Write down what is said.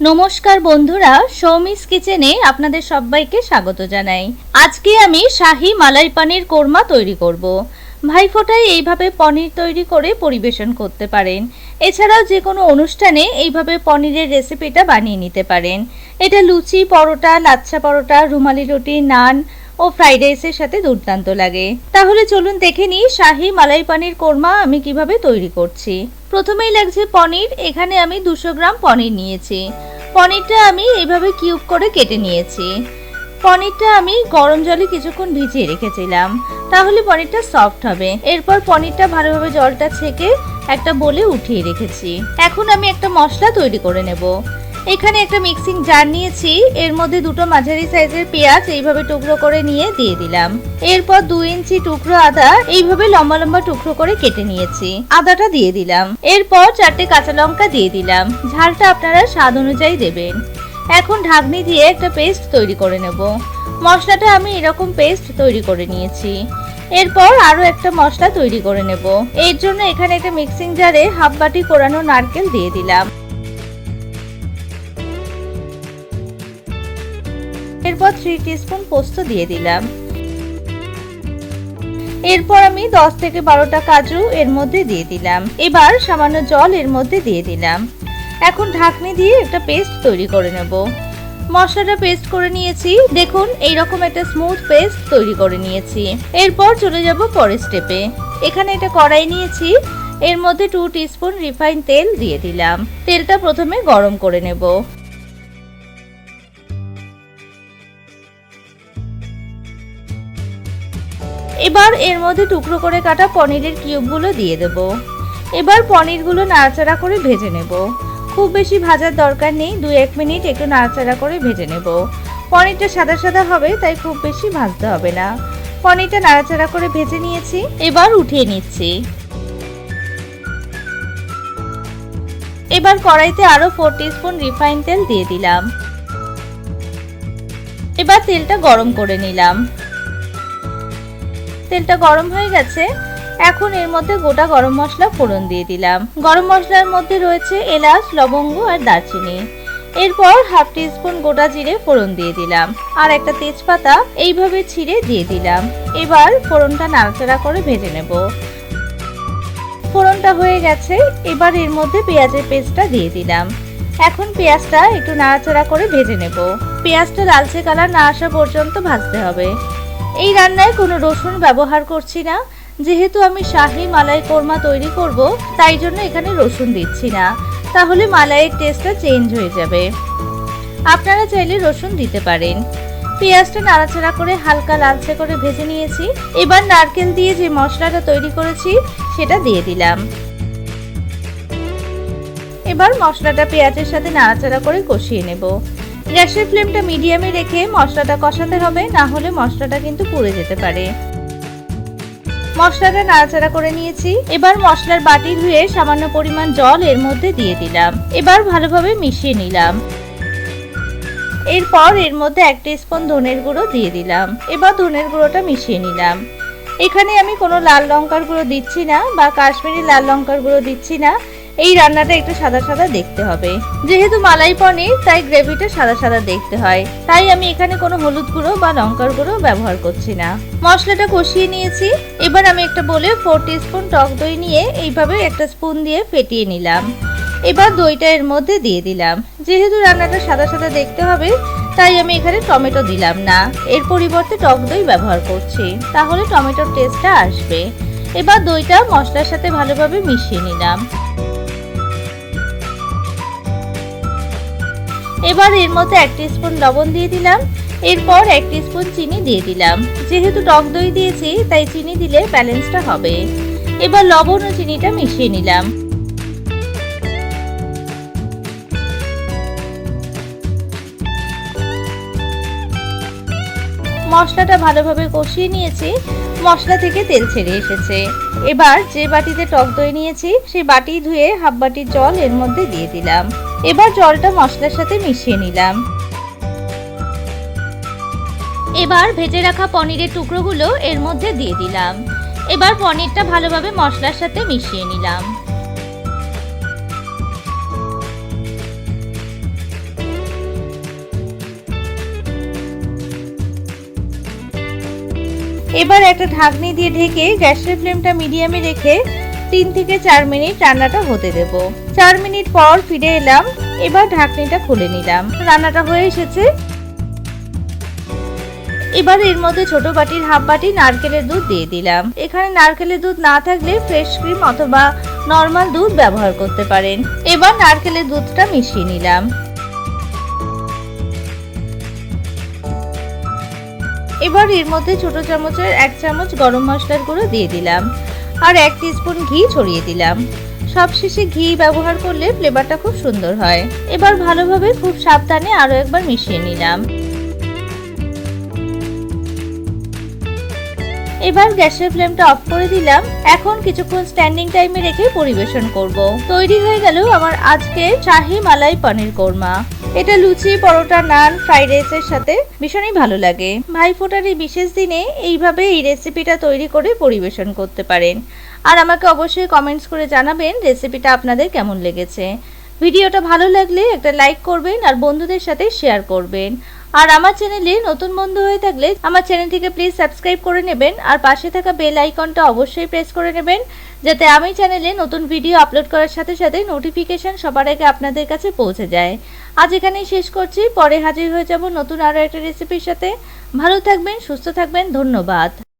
নমস্কার বন্ধুরা, সৌমিস কিচেনে আপনাদের সবাইকে স্বাগত জানাই। আজকে আমি শাহি মালাই পানির কোরমা তৈরি করব। ভাইফোঁটায় এইভাবে পনির তৈরি করে পরিবেশন করতে পারেন। এছাড়াও যে কোনো অনুষ্ঠানে এইভাবে পনিরের রেসিপিটা বানিয়ে নিতে পারেন। এটা লুচি, পরোটা, লাচ্ছা পরোটা, রুমালি রুটি, নান ও ফ্রাইড রাইসের সাথে দুর্দান্ত লাগে। তাহলে চলুন দেখে নিই শাহি মালাই পানির কোরমা আমি কিভাবে তৈরি করছি। প্রথমেই লাগছে পনির। এখানে আমি 200 গ্রাম পনির নিয়েছি। পনিরটা আমি এইভাবে কিউব করে কেটে নিয়েছি। পনিরটা আমি গরম জলে কিছুক্ষণ ভিজিয়ে রেখেছিলাম, তাহলে পনিরটা সফট হবে। এরপর পনিরটা ভালোভাবে জলটা ছেঁকে একটা বোলে উঠিয়ে রেখেছি। এখন আমি একটা মশলা তৈরি করে নেব। এখানে একটা মিক্সিং জার নিয়েছি, এর মধ্যে দুটো মাঝারি সাইজের পেঁয়াজ এইভাবে টুকরো করে নিয়ে দিয়ে দিলাম। এরপর 2 ইঞ্চি টুকরো আদা এইভাবে লম্বা লম্বা টুকরো করে কেটে নিয়েছি, আদাটা দিয়ে দিলাম। এরপর 4টে কাঁচা লঙ্কা দিয়ে দিলাম। ঝালটা আপনারা স্বাদ অনুযায়ী দেবেন। এখন ঢাকনি দিয়ে একটা পেস্ট তৈরি করে নেব। মশলাটা আমি এরকম পেস্ট তৈরি করে নিয়েছি। এরপর আরো একটা মশলা তৈরি করে নেব। এর জন্য এখানে একটা মিক্সিং জারে হাফ বাটি কোরানো নারকেল দিয়ে দিলাম। এরপর 3 টিস্পুন পোস্ত দিয়ে দিলাম। এরপর আমি 10 থেকে 12টা কাজু এর মধ্যে দিয়ে দিলাম। এবার সামান্য জল এর মধ্যে দিয়ে দিলাম। এখন ঢাকনি দিয়ে একটা পেস্ট তৈরি করে নেব। মশলাটা পেস্ট করে নিয়েছি, দেখুন এইরকম একটা স্মুথ পেস্ট তৈরি করে নিয়েছি। এরপর চলে যাব পরের স্টেপে। এখানে একটা কড়াই নিয়েছি, এর মধ্যে 2 টিস্পুন রিফাইন তেল দিয়ে দিলাম। তেলটা প্রথমে গরম করে নেব। এবার এর মধ্যে টুকরো করে কাটা পনিরের কিউবগুলো দিয়ে দেব। এবার পনিরগুলো নাড়াচাড়া করে ভেজে নেব। খুব বেশি ভাজার দরকার নেই, 2-1 মিনিট একটু নাড়াচাড়া করে ভেজে নেব। পনিরটা সাদা সাদা হবে, তাই খুব বেশি ভাজতে হবে না। পনিরটা নাড়াচাড়া করে ভেজে নিয়েছি, এবার উঠিয়ে নিচ্ছি। এবার কড়াইতে আরো 4 টিস্পুন রিফাইন তেল দিয়ে দিলাম। এবার তেলটা গরম করে নিলাম। তেলটা গরম হয়ে গেছে, এখন এর মধ্যে গোটা গরম মশলা ফোড়ন দিয়ে দিলাম। গরম মশলার মধ্যে রয়েছে এলাচ, লবঙ্গ আর দারচিনি। এরপর হাফ টিস্পুন গোটা জিরে ফোড়ন দিয়ে দিলাম, আর একটা তেজপাতা এইভাবে ছিঁড়ে দিয়ে দিলাম। এবার ফোড়নটা নাড়াচাড়া করে ভেজে নেব। ফোড়নটা হয়ে গেছে, এবার এর মধ্যে পেঁয়াজের পেস্টটা দিয়ে দিলাম। এখন পেঁয়াজটা একটু নাড়াচাড়া করে ভেজে নেব। পেঁয়াজটা লালচে কালার না আসা পর্যন্ত ভাজতে হবে। এই রান্নায় কোনো রসুন ব্যবহার করছি না, যেহেতু আমি শাহি মালাই কোরমা তৈরি করব, তাই জন্য এখানে রসুন দিচ্ছি না, তাহলে মালাইয়ের টেস্টটা চেঞ্জ হয়ে যাবে। আপনারা চাইলে রসুন দিতে পারেন। পেঁয়াজটা নাড়াচাড়া করে হালকা লালচে করে ভেজে নিয়েছি। এবার নারকেল দিয়ে যে মশলাটা তৈরি করেছি সেটা দিয়ে দিলাম। এবার মশলাটা পেঁয়াজের সাথে নাড়াচাড়া করে কষিয়ে নেব। গ্যাসের ফ্লেমটা মিডিয়ামে রেখে মশলাটা কষাতে হবে, না হলে মশলাটা কিন্তু পুড়ে যেতে পারে। মশলাটা নাড়াচাড়া করে নিয়েছি। এবার মশলার বাটি ধুয়ে সামান্য পরিমাণ জল এর মধ্যে দিয়ে দিলাম। এবার ভালোভাবে মিশিয়ে নিলাম। এরপর এর মধ্যে 1 টিস্পুন ধনের গুঁড়ো দিয়ে দিলাম। এবার ধনের গুঁড়োটা মিশিয়ে নিলাম। এখানে আমি কোনো লাল লঙ্কার গুঁড়ো দিচ্ছি না বা কাশ্মীরি লাল লঙ্কার গুঁড়ো দিচ্ছি না। এই রান্নাটা একটু সাদা সাদা দেখতে হবে, যেহেতু মালাই পনির তাই গ্রেভিটা সাদা সাদা দেখতে হয়, তাই আমি এখানে কোনো হলুদ গুঁড়ো বা লঙ্কার গুঁড়ো ব্যবহার করছি না। মশলাটা কষিয়ে নিয়েছি। এবার আমি একটা বলে 4 টিস্পুন টক দই নিয়ে এইভাবে একটা স্পুন দিয়ে ফেটিয়ে নিলাম। এবার দইটা এর মধ্যে দিয়ে দিলাম। যেহেতু রান্নাটা সাদা সাদা দেখতে হবে, তাই আমি এখানে টমেটো দিলাম না, এর পরিবর্তে টক দই ব্যবহার করছি, তাহলে টমেটোর টেস্টটা আসবে। এবার দইটা মশলার সাথে ভালোভাবে মিশিয়ে নিলাম। এবার এর মধ্যে 1 টিস্পুন লবণ দিয়ে দিলাম। এরপর 1 টিস্পুন চিনি দিয়ে দিলাম। যেহেতু টক দই দিয়েছি, তাই চিনি দিলে ব্যালেন্সটা হবে। এবার লবণ ও চিনিটা মিশিয়ে নিলাম। মশলাটা ভালোভাবে কষিয়ে নিয়েছি। মশলা থেকে তেল ছেড়ে এসেছে। এবার যে বাটিতে টক দই নিয়েছি সেই বাটি ধুয়ে হাফ বাটি জল এর মধ্যে দিয়ে দিলাম। এবার জলটা মশলার সাথে মিশিয়ে নিলাম। এবার ভেজে রাখা পনিরের টুকরোগুলো এর মধ্যে দিয়ে দিলাম। এবার পনিরটা ভালোভাবে মশলার সাথে মিশিয়ে নিলাম। এবার একটা ঢাকনি দিয়ে ঢেকে গ্যাসের ফ্লেমটা মিডিয়ামে রেখে 3 থেকে 4 মিনিট রান্নাটা হতে দেব। 4 মিনিট পর ফিরে এলাম। এবার ঢাকনিটা খুলে নিলাম। রান্নাটা হয়ে এসেছে। এবার এর মধ্যে ছোট বাটির হাফ বাটি নারকেলের দুধ দিয়ে দিলাম। এখানে নারকেলের দুধ না থাকলে ফ্রেশ ক্রিম অথবা নরমাল দুধ ব্যবহার করতে পারেন। এবার নারকেলের দুধটা মিশিয়ে নিলাম। এবার এর মধ্যে ছোট চামচের 1 চামচ গরম মশলার গুঁড়ো দিয়ে দিলাম আর 1 টিস্পুন ঘি ছড়িয়ে দিলাম। সবশেষে ঘি ব্যবহার করলে ফ্লেভারটা খুব সুন্দর হয়। এবার ভালোভাবে খুব সাবধানে আরো একবার মিশিয়ে নিলাম। এবার গ্যাসের ফ্লেমটা অফ করে দিলাম। এখন কিছুক্ষণ স্ট্যান্ডিং টাইমে রেখে পরিবেশন করব। তৈরি হয়ে গেল আমার আজকে শাহি মালাই পনির কোরমা। এটা লুচি, পরোটা, নান, ফ্রাইড রাইসের সাথে ভীষণই ভালো লাগে। ভাইফোঁটার এই বিশেষ দিনে এইভাবে এই রেসিপিটা তৈরি করে পরিবেশন করতে পারেন। আর আমাকে অবশ্যই কমেন্টস করে জানাবেন রেসিপিটা আপনাদের কেমন লেগেছে। ভিডিওটা ভালো লাগলে একটা লাইক করবেন আর বন্ধুদের সাথে শেয়ার করবেন। আর আমার চ্যানেলে নতুন বন্ধু হয়ে থাকলে আমার চ্যানেলটিকে প্লিজ সাবস্ক্রাইব করে নেবেন আর পাশে থাকা বেল আইকনটা অবশ্যই প্রেস করে নেবেন, যাতে আমি চ্যানেলে নতুন ভিডিও আপলোড করার সাথে সাথে নোটিফিকেশন সবার আগে আপনাদের কাছে পৌঁছে যায়। আজ এখানেই শেষ করছি। পরে হাজির হয়ে যাব নতুন আরও একটা রেসিপির সাথে। ভালো থাকবেন, সুস্থ থাকবেন। ধন্যবাদ।